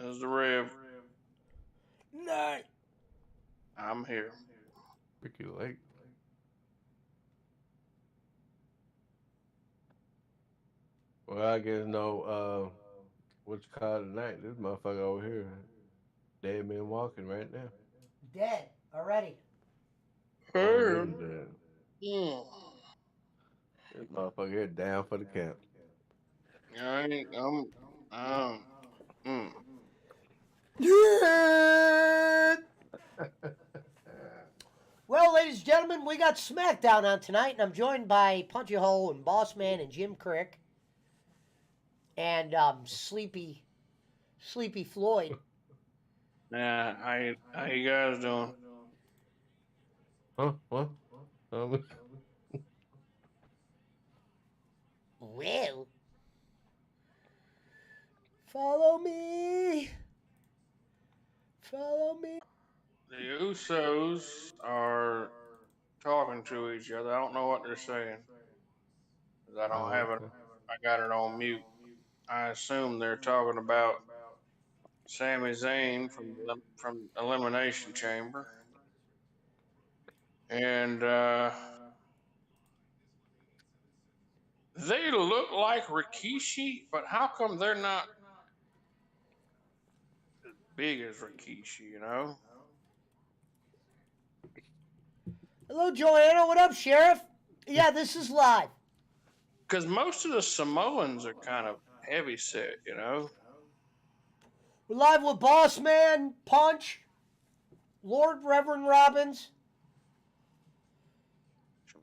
Is the Rev. Night. I'm here. Ricky Lake. Well, I guess no. What you call it tonight? This motherfucker over here, dead man walking right now. Dead already. Already Hey. dead. Mm. This motherfucker here down for the count. I ain't, um, mm. Yeah. Well, ladies and gentlemen, we got SmackDown on tonight, and I'm joined by Punchy Hole and Boss Man and Jim Crick and Sleepy Floyd. Yeah, how you guys doing? Huh? What? Um, Well, follow me. Follow me. The Usos are talking to each other. I don't know what they're saying. 'Cause I don't oh, have it. okay. I got it on mute. I assume they're talking about Sami Zayn from Elimination Chamber, and they look like Rikishi, but how come they're not big as Rikishi? You know, Hello, Joanna. What up, Sheriff? Yeah, this is live. because most of the Samoans are kind of heavy set. You know, We're live with Boss Man, Punch, Lord Reverend Robbins,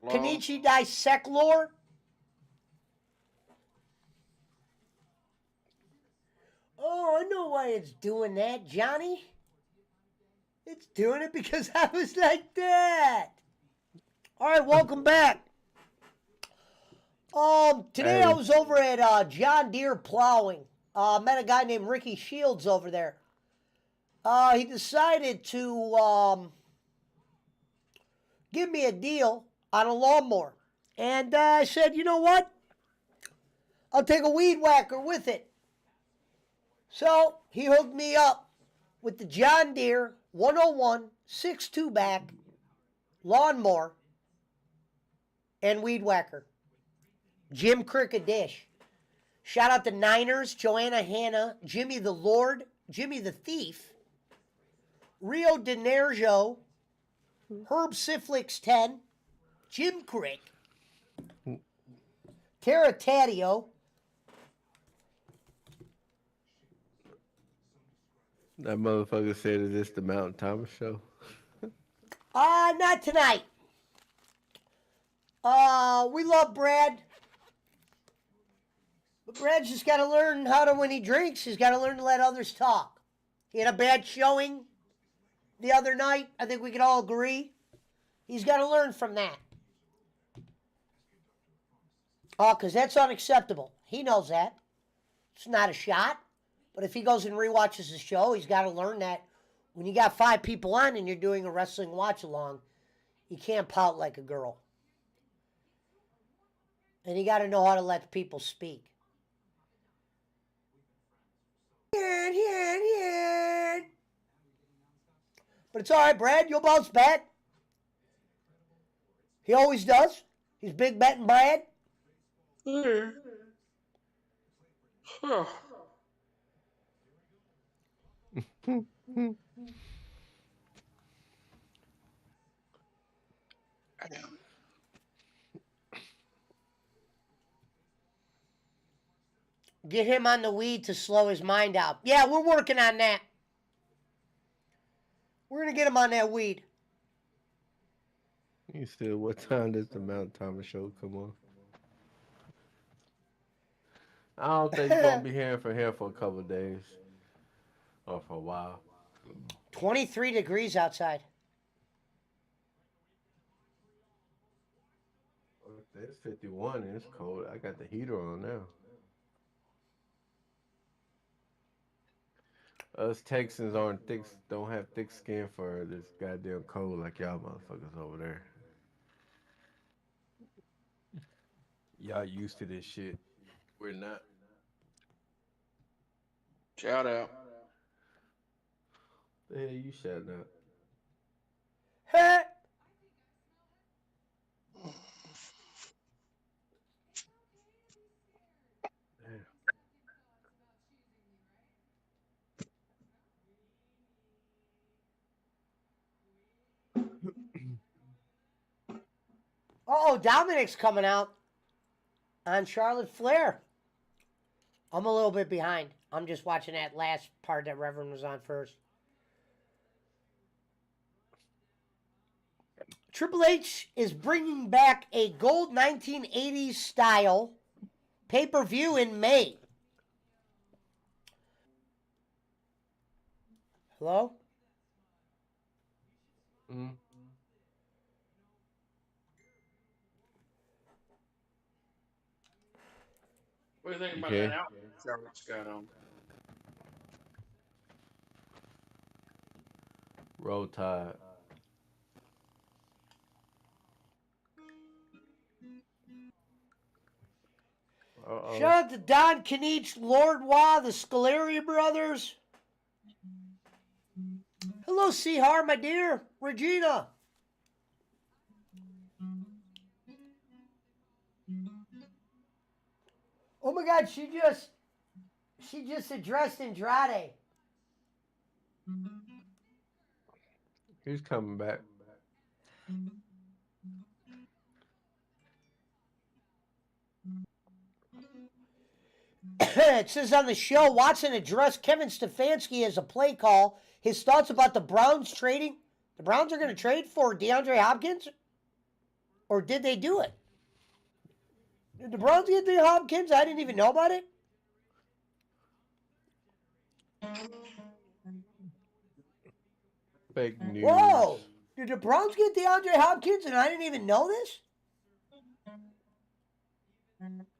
Shalom. Kenichi Dissect Lore. Oh, I know why it's doing that, Johnny. It's doing it because I was like that. All right, welcome back. Today I Hey, was over at John Deere Plowing. Met a guy named Ricky Shields over there. He decided to give me a deal on a lawnmower, and I said, you know what? I'll take a weed whacker with it. So he hooked me up with the John Deere 101 6.2 back lawnmower and weed whacker. Jim Cricket Dish. Shout out to Niners, Joanna Hanna, Jimmy the Lord, Jimmy the Thief, Rio De Nerjo, Herb Siflix 10, Jim Crick, Tara Taddeo. that motherfucker said, "Is this the Mountain Thomas show?" Not tonight. We love Brad. But Brad's just got to learn how to, when he drinks, he's got to learn to let others talk. He had a bad showing the other night. I think we can all agree. He's got to learn from that. Oh, because that's unacceptable. He knows that. It's not a shot. But if he goes and rewatches the show, he's got to learn that when you got 5 people on and you're doing a wrestling watch along, you can't pout like a girl. And you got to know how to let people speak. But it's all right, Brad. You'll bounce back. He always does. He's big betting Brad. Yeah. Huh. Damn. Get him on the weed to slow his mind out. Yeah, we're working on that. We're going to get him on that weed. You still, what time does the Mountain Thomas show come on? I don't think you're gonna be hearing from him for a couple of days or for a while. 23 degrees outside. It's 51 and it's cold. I got the heater on now. Us Texans don't have thick skin for this goddamn cold like y'all motherfuckers over there. Y'all used to this shit. We're not. Shout out. The hell you shouting out? Heh. Damn. Oh, Dominic's coming out on Charlotte Flair. I'm a little bit behind. I'm just watching that last part that Reverend was on first. Triple H is bringing back a gold 1980s style pay-per-view in May. Hello? Mm. What do you think You about that can. outfit Charlotte's got on? Roll Tide. Uh-oh. Shout out to Don Kinich, Lord Wah, the Scoleri brothers. Hello, Sehar, my dear. Regina. Oh my God, she just addressed Andrade. He's coming back. It says on the show, Watson addressed Kevin Stefanski as a play call. His thoughts about the Browns trading. The Browns are going to trade for DeAndre Hopkins? Or did they do it? Did the Browns get the Hopkins? I didn't even know about it. Fake news. Whoa! Did the Browns get DeAndre Hopkins and I didn't even know this?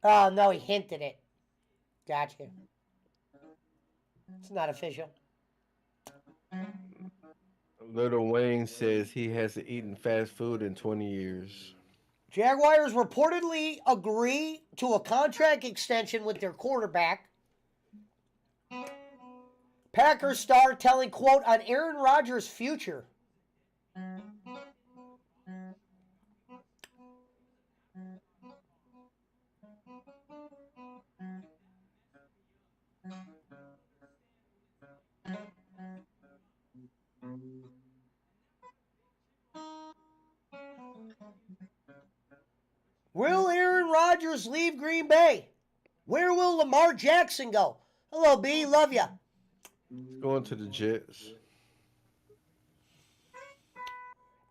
Oh, no, he hinted it. Gotcha. It's not official. Little Wayne says he hasn't eaten fast food in 20 years. Jaguars reportedly agree to a contract extension with their quarterback. Packers star telling, quote, on Aaron Rodgers' future. Will Aaron Rodgers leave Green Bay? Where will Lamar Jackson go? Hello, B. Love ya. Going to the Jets.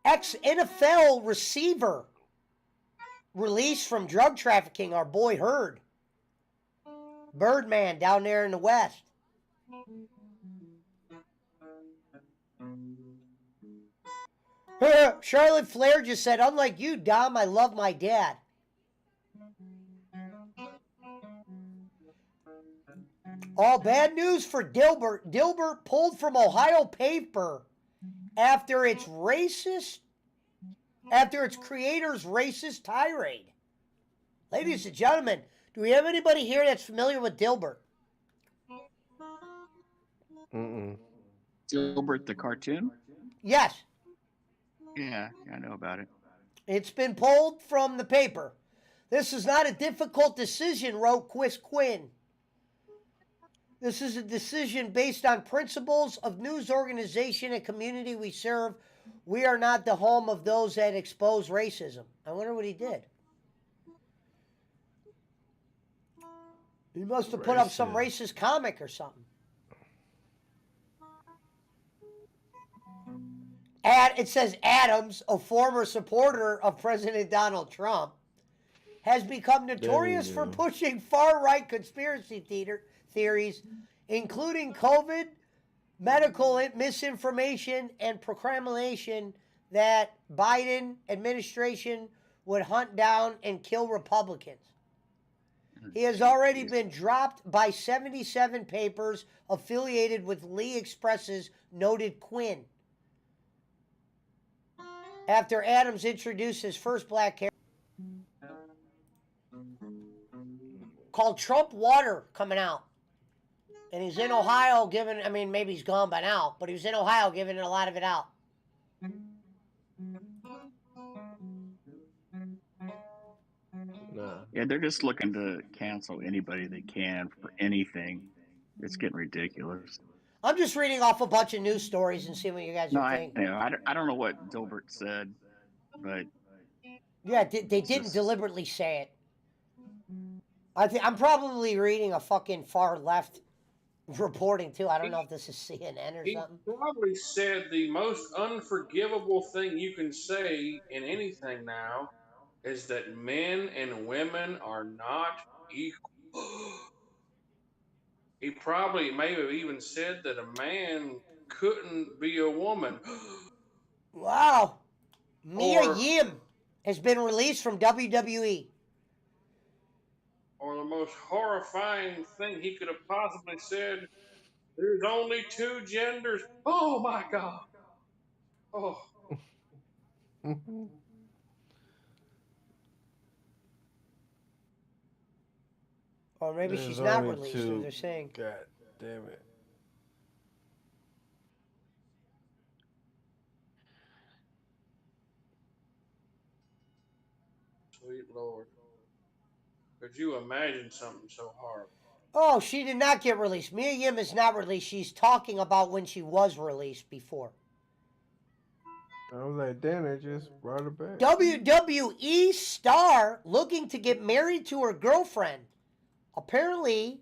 Ex-NFL receiver released from drug trafficking, our boy Hurd. Birdman down there in the West. Charlotte Flair just said, unlike you, Dom, I love my dad. All bad news for Dilbert. Dilbert pulled from Ohio paper after its creator's racist tirade. Ladies and gentlemen, do we have anybody here that's familiar with Dilbert? Mm-mm. Dilbert the cartoon? Yes. Yeah, I know about it. It's been pulled from the paper. This is not a difficult decision, wrote Chris Quinn. This is a decision based on principles of news organization and community we serve. We are not the home of those that expose racism. I wonder what he did. He must have put up some racist comic or something. It says Adams, a former supporter of President Donald Trump, has become notorious for pushing far-right conspiracy theories, including COVID, medical misinformation, and proclamation that Biden administration would hunt down and kill Republicans. He has already been dropped by 77 papers affiliated with Lee Express's noted Quinn. After Adams introduced his first black character called Trump Water coming out. And he's in Ohio giving. I mean, maybe he's gone by now, but he was in Ohio giving a lot of it out. Nah. Yeah, they're just looking to cancel anybody they can for anything. It's getting ridiculous. I'm just reading off a bunch of news stories and seeing what you guys No, are I thinking. know. I don't know what Dilbert said, but Yeah, they it's didn't just deliberately say it. I'm probably reading a fucking far left reporting too. I don't know if this is CNN or He something. probably said the most unforgivable thing you can say in anything now is that men and women are not equal. He probably may have even said that a man couldn't be a woman. Wow. Mia or Yim has been released from WWE. or the most horrifying thing he could have possibly said, there's only two genders. Oh my god. Oh, Or maybe There's she's not only released, or two. they're saying. God damn it. sweet Lord. Could you imagine something so horrible? Oh, she did not get released. Mia Yim is not released. She's talking about when she was released before. I was like, damn, they just brought her back. WWE star looking to get married to her girlfriend. Apparently,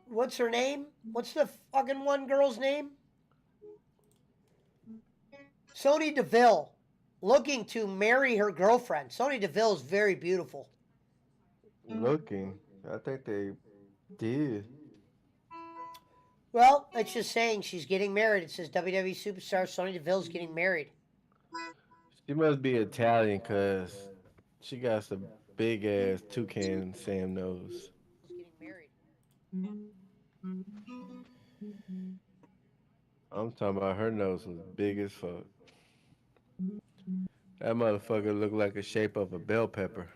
what's her name? What's the fucking one girl's name? Sonya Deville. Looking to marry her girlfriend. Sonya Deville is very beautiful. Looking. I think they did. Well, it's just saying she's getting married. It says WWE superstar Sonya Deville's getting married. She must be Italian because she got some big ass toucan Sam nose. She's getting married. I'm talking about her nose was big as fuck. That motherfucker looked like the shape of a bell pepper.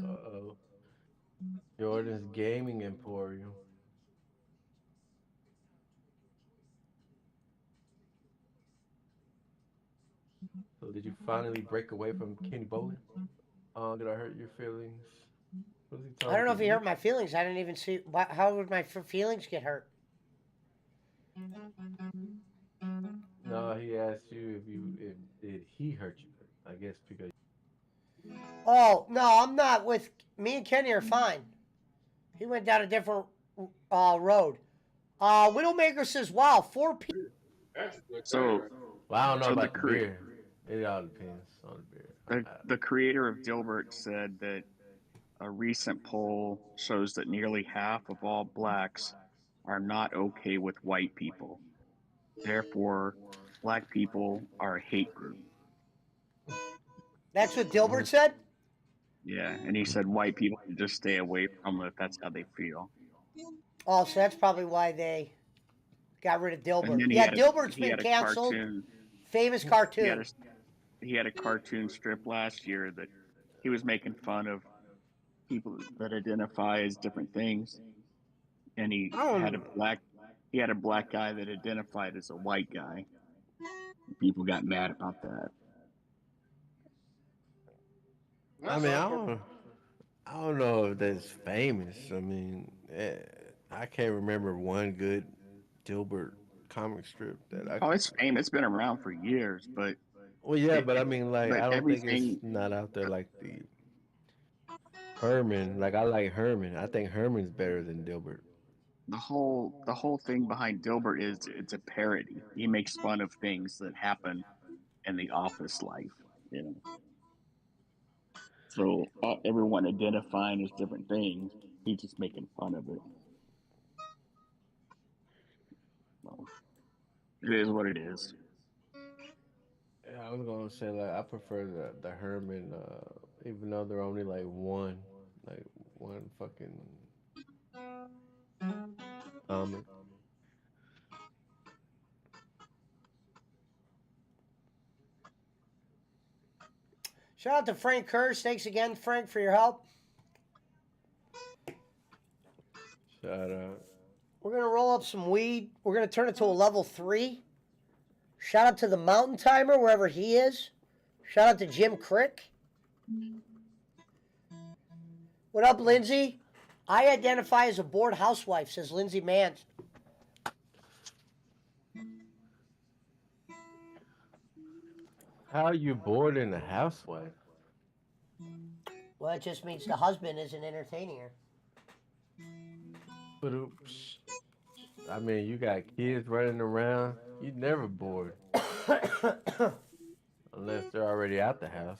Uh-oh. Jordan's Gaming Emporium. So did you finally break away from Kenny Bolin? Did I hurt your feelings? Was he I don't know talking if to he you? hurt my feelings. I didn't even see. How would my feelings get hurt? No, he asked you if did he hurt you? I guess because Oh no, I'm not with. Me and Kenny are fine. He went down a different road. Widowmaker says, "Wow, 4 p." That's a good thing, so right? well, I don't know so about the beer. It all depends on the beer. the creator of Dilbert said that a recent poll shows that nearly half of all blacks are not okay with white people. Therefore, black people are a hate group. That's what Dilbert said. Yeah, and he said white people should just stay away from them if that's how they feel. Oh, so that's probably why they got rid of And Dilbert. then Yeah, Dilbert's he been had a canceled. cartoon. Famous He had cartoon. he had a cartoon strip last year that he was making fun of people that identify as different things, and I don't. he had a black guy that identified as a white guy. People got mad about that. I That's mean, awkward. I don't know if that's famous. I mean, I can't remember one good Dilbert comic strip that I Oh, could. it's famous. It's been around for years, Well, yeah, it, but I it mean, like, but I don't think it's everything not out there like the Herman. Like, I like Herman. I think Herman's better than Dilbert. the whole thing behind Dilbert is it's a parody. He makes fun of things that happen in the office life, you know. So everyone identifying as different things, he's just making fun of it. So it is what it is. Yeah, I was gonna say like I prefer the Herman, even though they're only like one fucking comic. Shout out to Frank Kurz. Thanks again, Frank, for your help. Shout out. We're gonna roll up some weed. We're gonna turn it to a level 3. Shout out to the Mountain Timer wherever he is. Shout out to Jim Crick. What up, Lindsay? I identify as a bored housewife, says Lindsay Mans. How are you bored in a housewife? Well, it just means the husband isn't entertaining her. But oops. I mean, you got kids running around. You never bored unless they're already out the house.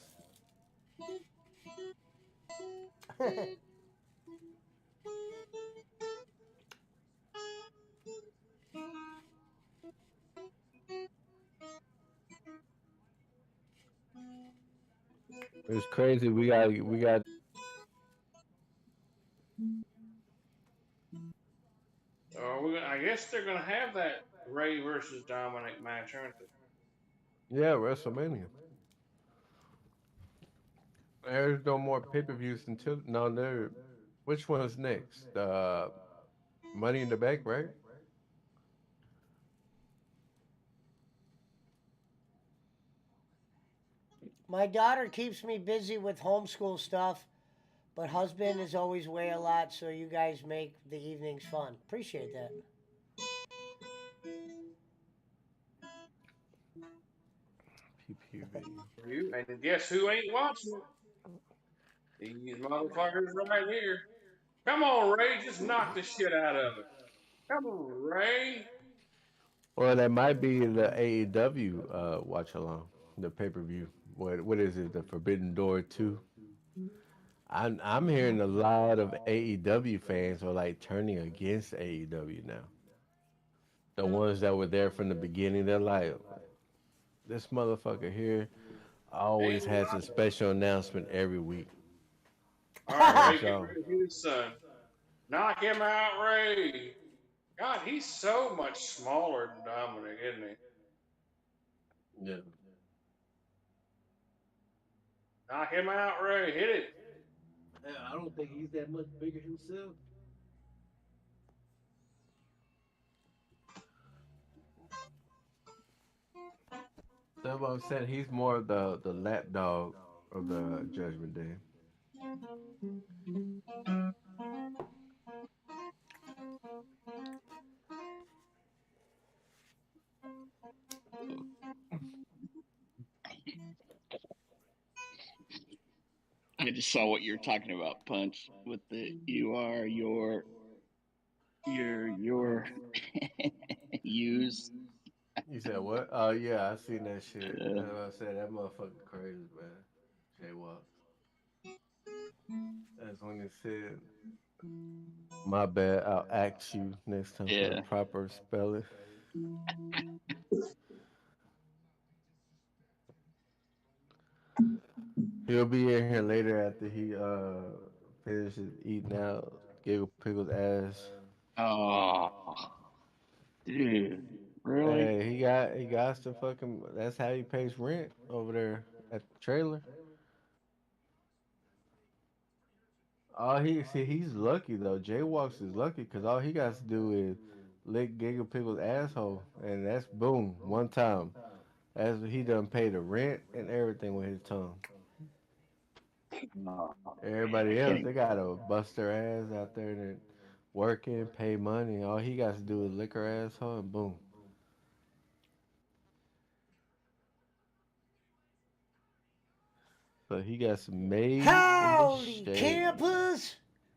It's crazy. We got. I guess they're gonna have that Ray versus Dominic match, aren't they? Yeah, WrestleMania. There's no more pay-per-views until no. There. Which one's next? Money in the Bank, right? My daughter keeps me busy with homeschool stuff, but husband is always away a lot, so you guys make the evenings fun. Appreciate that. PPV. And guess who ain't watching it? These motherfuckers right here. Come on, Ray, just knock the shit out of it. Come on, Ray. Well, that might be the AEW watch along, the pay-per-view. What is it? The Forbidden Door 2. I'm hearing a lot of AEW fans are like turning against AEW now. The ones that were there from the beginning, they're like, this motherfucker here always Ain't has a special announcement every week. All right, Ray, That's get all. ready for his son. Knock him out, Ray. God, he's so much smaller than Dominic, isn't he? Yeah. Knock him out, Ray. Hit it. I don't think he's that much bigger himself. That's what I'm saying. He's more of the lapdog of the Judgment Day. I just saw what you're talking about, Punch, with the you are your use. You said what? Oh yeah, I seen that shit. Uh, I said that motherfucker crazy, man. Jaywalk. That's when he said, "My bad. I'll ask you next time for the yeah. proper spelling." He'll be in here later after he finishes eating out Giggle Pickle's ass. Oh, dude, really? Hey, he got to fucking. That's how he pays rent over there at the trailer. All he see, he's lucky though. Jaywalks is lucky because all he got to do is lick Giggle Pickle's asshole, and that's boom, one time. That's he done pay the rent and everything with his tongue. Oh, man, I Everybody can't else, even. they gotta bust their ass out there and working, pay money. All he got to do is lick her asshole, and boom. So he got some made in the Howdy, shade. campers!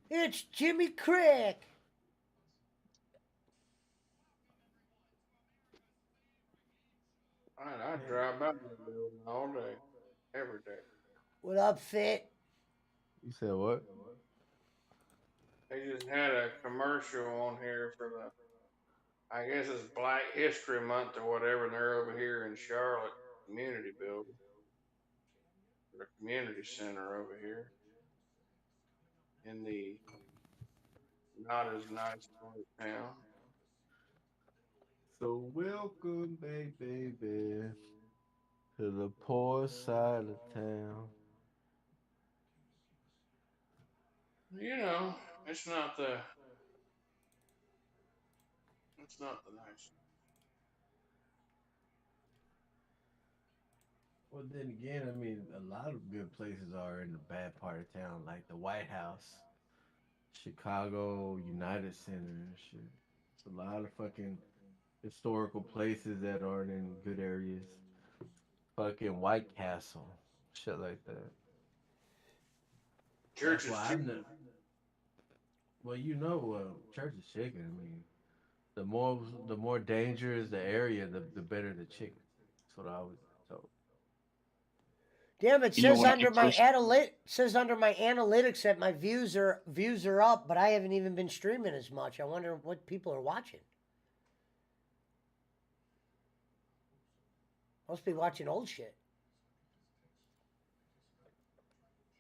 It's Jimmy Crick. I drive by the building all day, every day. What up, Fit? You said what? They just had a commercial on here for I guess it's Black History Month or whatever, and they're over here in Charlotte Community Building, the community center over here in the not as nice part of town. So welcome back, baby, to the poor side of town. You know, it's not the it's not the nice. Well, then again, I mean, a lot of good places are in the bad part of town, like the White House, Chicago United Center, and shit. It's a lot of fucking historical places that aren't in good areas. Fucking White Castle, shit like that. That's Church is why cheap. I'm the. Well, church is chicken. I mean, the more dangerous the area, the better the chicken. That's what I was told. Damn, it You know, says when I under my first analytics that my views are up, but I haven't even been streaming as much. I wonder what people are watching. Must be watching old shit.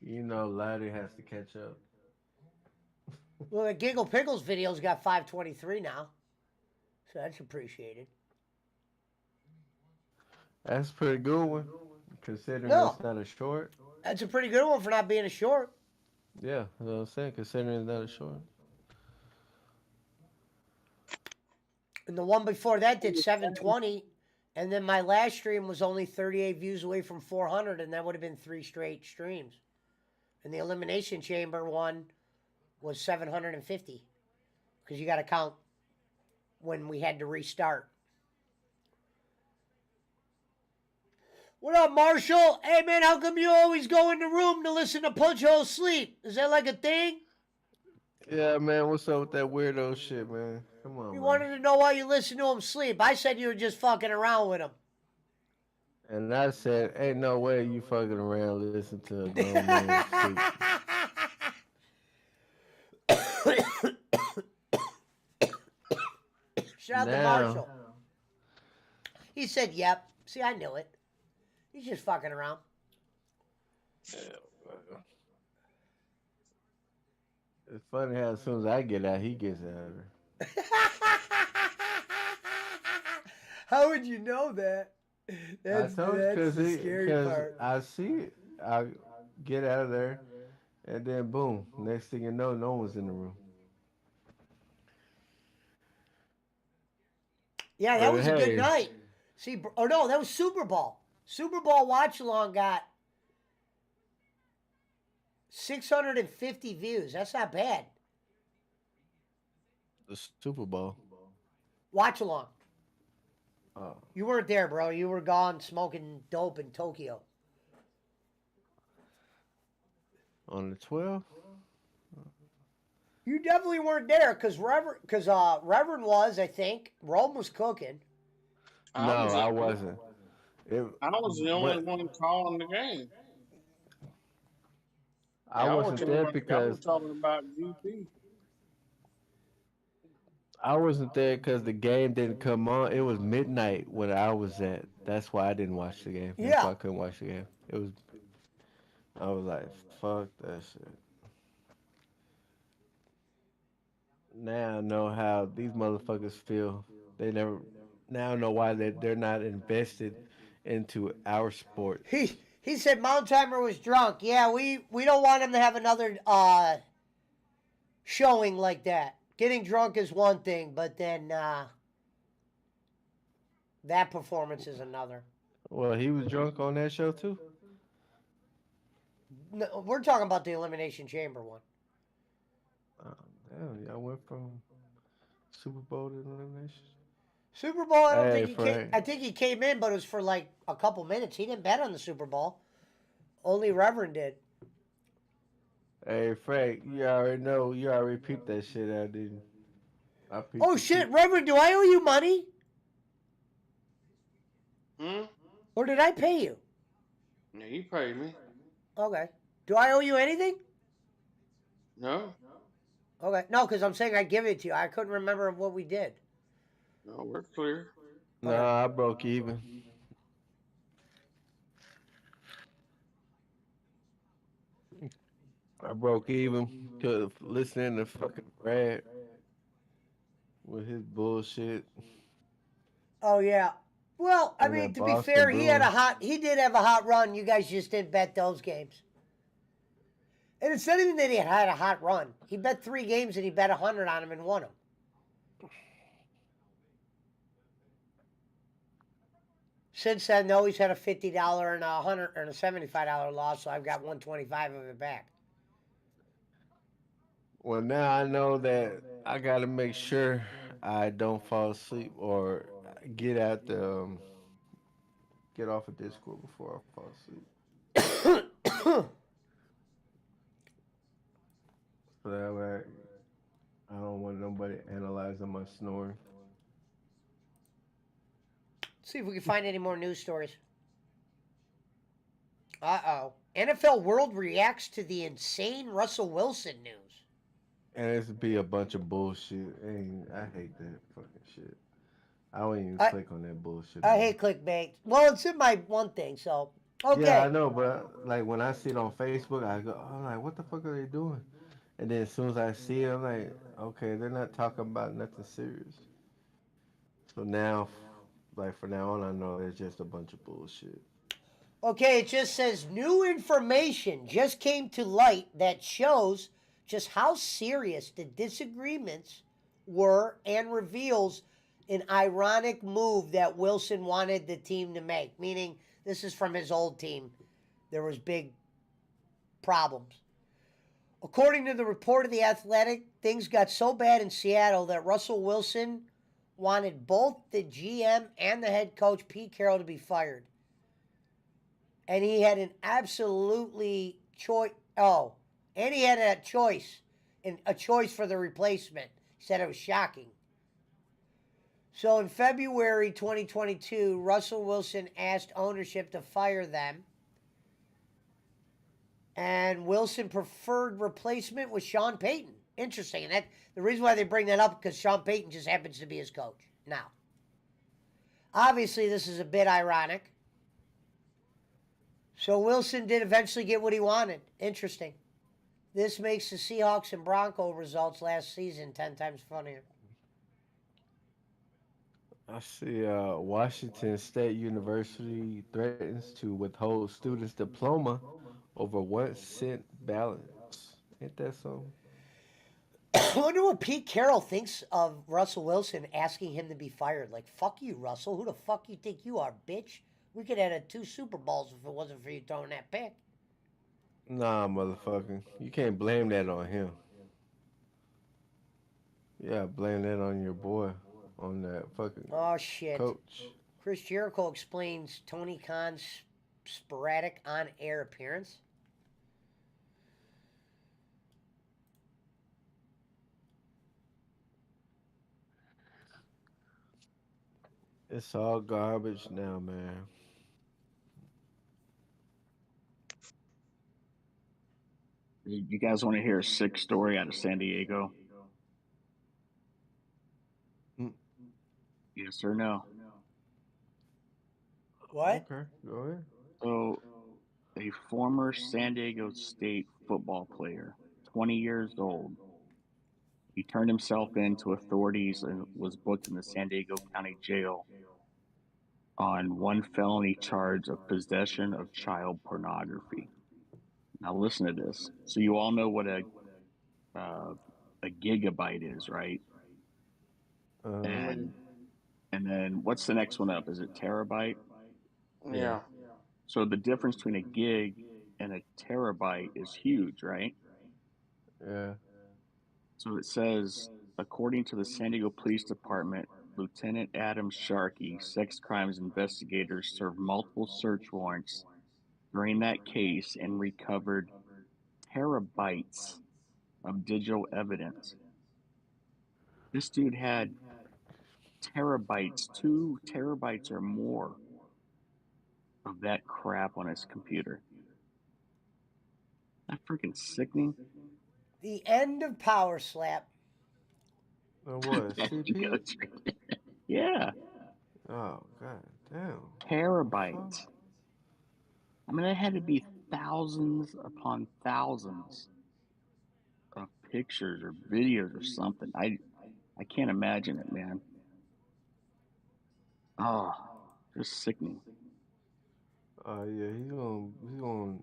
Laddie has to catch up. Well, the Giggle Pickles video's got 523 now, so that's appreciated. That's a pretty good one, considering No, it's not a short. that's a pretty good one for not being a short. Yeah, that's what I'm saying, considering it's not a short. And the one before that did 720, and then my last stream was only 38 views away from 400, and that would have been 3 straight streams. And the Elimination Chamber one was 750, because you got to count when we had to restart. What up, Marshall? Hey, man, how come you always go in the room to listen to Punch Hole Sleep? Is that like a thing? Yeah, man, what's up with that weirdo shit, man? Come on, We man. wanted to know why you listen to him sleep. I said you were just fucking around with him. And I said, ain't no way you fucking around listen to a grown man sleep. Shout out to Marshall. He said, yep. See, I knew it. He's just fucking around. It's funny how as soon as I get out, he gets out. How would you know that? That's the scary part. I see it. I get out of there, and then boom. Next thing you know, no one's in the room. Yeah, that But was a good hey, night. See, oh no, that was Super Bowl. Super Bowl watch along got 650 views. That's not bad. the Super Bowl. Watch along. Oh, You weren't there, bro. You were gone smoking dope in Tokyo. on the 12th? You definitely weren't there because Reverend was, I think. Rome was cooking. No, I was, I wasn't. It, I was the only but one calling the game. I Y'all were wasn't talking there about, y'all were because talking about GP. I wasn't there because the game didn't come on. It was midnight when I was at. That's why I didn't watch the game. That's Yeah. why I couldn't watch the game. It was. I was like, fuck that shit. Now I know how these motherfuckers feel. They never. Now I know why they're not invested into our sport. He said Mount Timer was drunk. Yeah, we don't want him to have another showing like that. Getting drunk is one thing, but then that performance is another. Well, he was drunk on that show too. No, we're talking about the Elimination Chamber one. Oh, damn, y'all went from Super Bowl to elimination. Super Bowl, I don't Hey, think he came. Frank. I think he came in, but it was for like a couple minutes. He didn't bet on the Super Bowl. Only Reverend did. Hey, Frank, you already know. You already peeped that shit out, didn't you? I peeped Oh the shit, shit. Reverend, do I owe you money? Hmm? Or did I pay you? Yeah, you paid me. Okay. Do I owe you anything? No? Okay. No, because I'm saying I give it to you. I couldn't remember what we did. No, we're clear. No, I broke even. I broke even because listening to fucking Brad with his bullshit Oh yeah. Well, I and mean, that to be Boston fair, Bruins. he did have a hot run. You guys just didn't bet those games. And it's not even that he had a hot run. He bet 3 games and he bet 100 on him and won them. Since then, though, he's had a $50 and a $100 and a $75 loss, so I've got 125 of it back. Well, now I know that I gotta make sure I don't fall asleep or get at the get off of Discord before I fall asleep. So that way I don't want nobody analyzing my snoring. See if we can find any more news stories. Uh-oh. NFL World reacts to the insane Russell Wilson news. And it's be a bunch of bullshit. And I hate that fucking shit. I don't even I, click on that bullshit. I Man. hate clickbait. Well, it's in my one thing, so okay. Yeah, I know, but like when I see it on Facebook, I go, I'm like, what the fuck are they doing? And then as soon as I see it, I'm like, okay, they're not talking about nothing serious. So now, like for now on, I know it's just a bunch of bullshit. Okay, it just says new information just came to light that shows just how serious the disagreements were and reveals an ironic move that Wilson wanted the team to make. Meaning, this is from his old team. There was big problems. According to the report of The Athletic, things got so bad in Seattle that Russell Wilson wanted both the GM and the head coach, Pete Carroll, to be fired. And he had an absolutely choice. Oh, and he had a choice, a choice for the replacement. He said it was shocking. So in February 2022, Russell Wilson asked ownership to fire them. And Wilson preferred replacement with Sean Payton. Interesting. And that the reason why they bring that up because Sean Payton just happens to be his coach. Now, obviously, this is a bit ironic. So Wilson did eventually get what he wanted. Interesting. This makes the Seahawks and Bronco results last season 10 times funnier. I see Washington State University threatens to withhold students' diploma over 1 cent balance. Ain't that something? I wonder what Pete Carroll thinks of Russell Wilson asking him to be fired. Like, fuck you, Russell. Who the fuck you think you are, bitch? We could have had 2 Super Bowls if it wasn't for you throwing that pick. Nah, motherfucker. You can't blame that on him. Yeah, blame that on your boy, on that fucking Oh, shit. coach. Chris Jericho explains Tony Khan's sporadic on-air appearance. It's all garbage now, man. You guys want to hear a sick story out of San Diego? Mm, Yes or no? What? okay, go ahead. So, a former San Diego State football player, 20 years old, he turned himself in to authorities and was booked in the San Diego County Jail on one felony charge of possession of child pornography. Now, listen to this. So, you all know what uh, a gigabyte is, right? Uh, And and then what's the next one up? Is it terabyte? yeah, Yeah. So the difference between a gig and a terabyte is huge, right? yeah. So it says, according to the San Diego Police Department, Lieutenant Adam Sharkey, sex crimes investigators served multiple search warrants during that case and recovered terabytes of digital evidence. This dude had terabytes, 2 terabytes or more of that crap on his computer. That freaking sickening. The end of Power Slap. What? There you go. CP? Yeah, Oh god damn. The fuck? terabytes. I mean, it had to be thousands upon thousands of pictures or videos or something. I can't imagine it, man. Oh, just sickening. Yeah, he's gonna.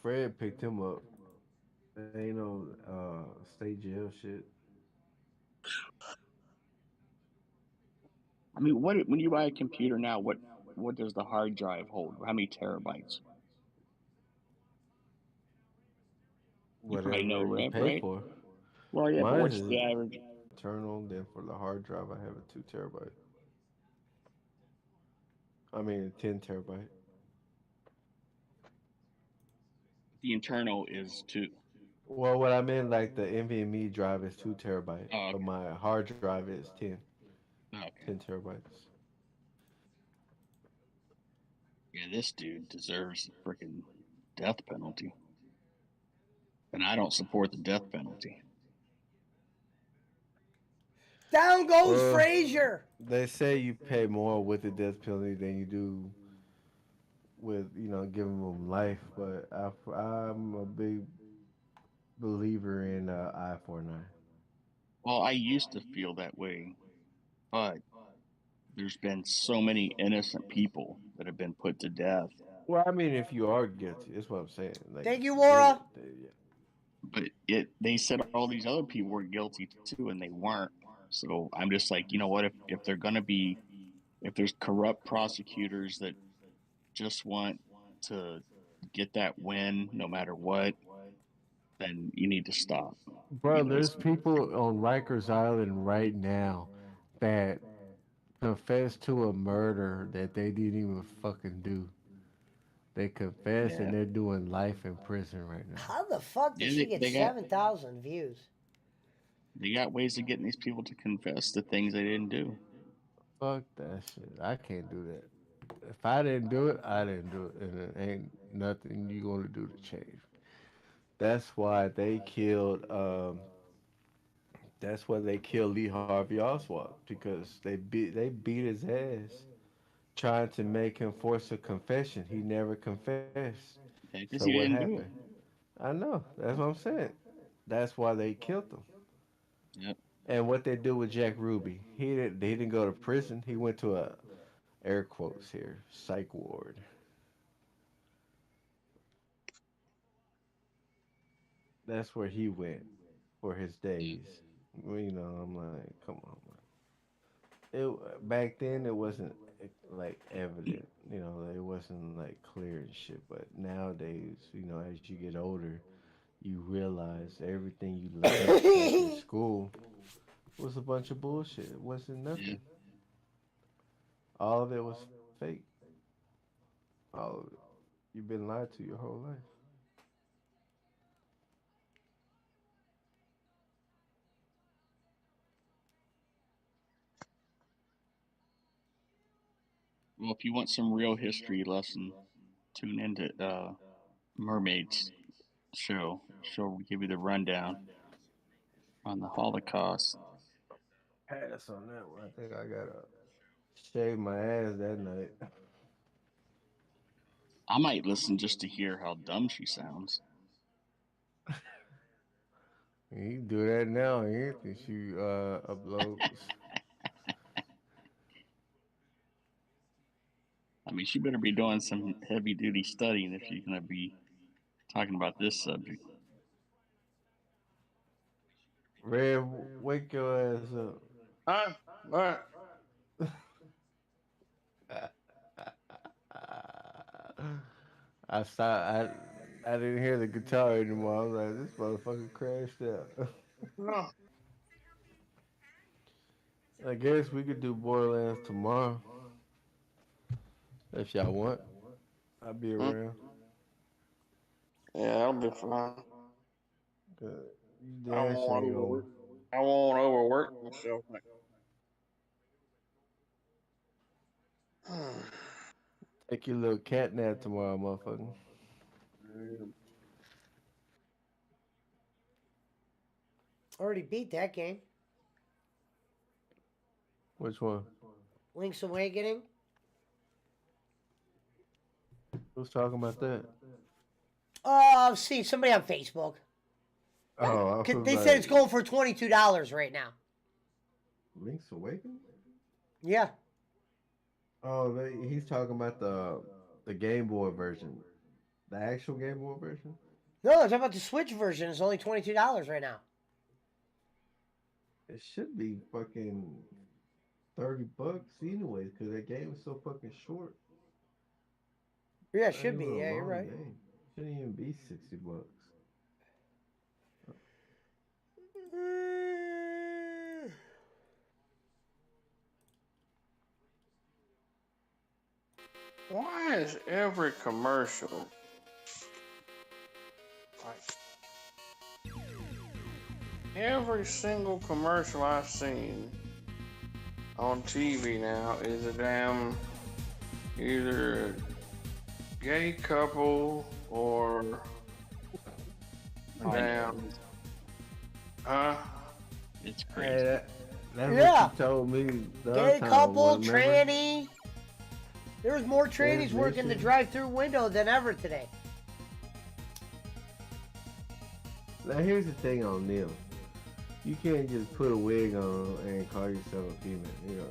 Fred picked him up There ain't no state jail shit. I mean, what when you buy a computer now, what does the hard drive hold? How many terabytes? You probably know, Whatever you Rev, pay right? for. Well, yeah, but Mine what's is the average? internal. Then for the hard drive, I have a 2 terabyte. I mean, a 10 terabyte. The internal is two. Well, what I meant, like the NVMe drive is 2 terabyte, Oh, but okay. my hard drive is 10 Okay. terabytes. Yeah, this dude deserves a freaking death penalty, and I don't support the death penalty. Down goes Well, Frazier. they say you pay more with the death penalty than you do with, giving them life. But I'm a big believer in I-49. Well, I used to feel that way, but there's been so many innocent people that have been put to death. Well, I mean, if you are guilty, that's what I'm saying. Like, Thank if you, you did it, Laura. yeah. But they said all these other people were guilty too, and they weren't. So I'm just like, you know what? If they're gonna be, if there's corrupt prosecutors that just want to get that win no matter what, then you need to stop. Bro, You know, there's people on Rikers Island right now that confessed to a murder that they didn't even fucking do. They confess yeah, and they're doing life in prison right now. How the fuck did yeah, she get they got 7,000 views? ways of getting these people to confess the things they didn't do. Fuck that shit. I can't do that. If I didn't do it, I didn't do it. And it ain't nothing you gonna do to change. That's why they killed that's why they killed Lee Harvey Oswald because they beat his ass trying to make him force a confession. He never confessed. So Because what he didn't happened? do it. I know. That's what I'm saying. That's why they killed him. Yep. And what they do with Jack Ruby, he didn't go to prison. He went to a air quotes here psych ward. That's where he went for his days. Well, I'm like, come on, man. Back then it wasn't like evident. It wasn't like clear and shit. But nowadays, as you get older, you realize everything you learned back in school was a bunch of bullshit. It wasn't Yeah. nothing. All of it was fake. All of it. You've been lied to your whole life. Well, if you want some real history lesson, tune into Mermaids show. She'll give you the rundown on the Holocaust. Pass on that one. I think I gotta shave my ass that night. I might listen just to hear how dumb she sounds. You can do that now, Anthony. She uploads. I mean, she better be doing some heavy duty studying if she's going to be talking about this subject. Red, wake your ass Huh? What? up. I saw. I didn't hear the guitar anymore. I was like, this motherfucker crashed out. No. I guess we could do Borderlands tomorrow if y'all want. I'll be Mm, around. yeah, that'll be fun. You I damn won't sure ain't overwork. gonna I won't overwork myself. take your little cat nap tomorrow, motherfucker. Already beat that game. Which one? Link's Awakening. Who's talking about that? Oh, I've seen somebody on Facebook. Oh, I was They said it's like, going for $22 right now. Link's Awakening? Yeah. Oh, he's talking about the Game Boy version, the actual Game Boy version. No, I'm talking about the Switch version. It's only $22 right now. It should be fucking $30 anyways, because that game is so fucking short. Yeah, it Not should be. even a Yeah, you're long right. game. Shouldn't even be $60. Why is every commercial like every single commercial I've seen on TV now is a damn either a gay couple or a damn It's Hey, crazy. that's Yeah. what you told me the Gay other time. couple, remember? tranny. There was more trannies working the Transmission. drive-through window than ever today. Now here's the thing on Neil. You can't just put a wig on and call yourself a female. You know.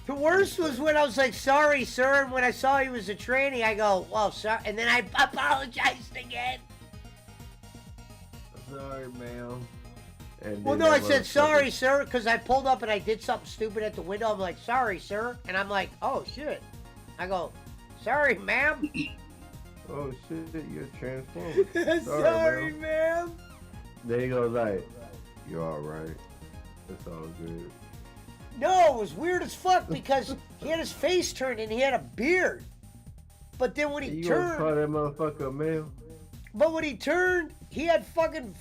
The worst was when I was like, sorry, sir. And when I saw he was a tranny, I go, well, sorry. And then I apologized again. Sorry, ma'am. And Well, then no, I that said, motherfucker- sorry, sir, because I pulled up and I did something stupid at the window. I'm like, sorry, sir. And I'm like, oh, shit. I go, sorry, ma'am. Oh shit, you're transformed. Sorry, ma'am. Then he goes like, "You're all right. It's all good." No, it was weird as fuck because he had his face turned and he had a beard. But then when he You gonna call turned, that motherfucker a male? but when he turned, he had fucking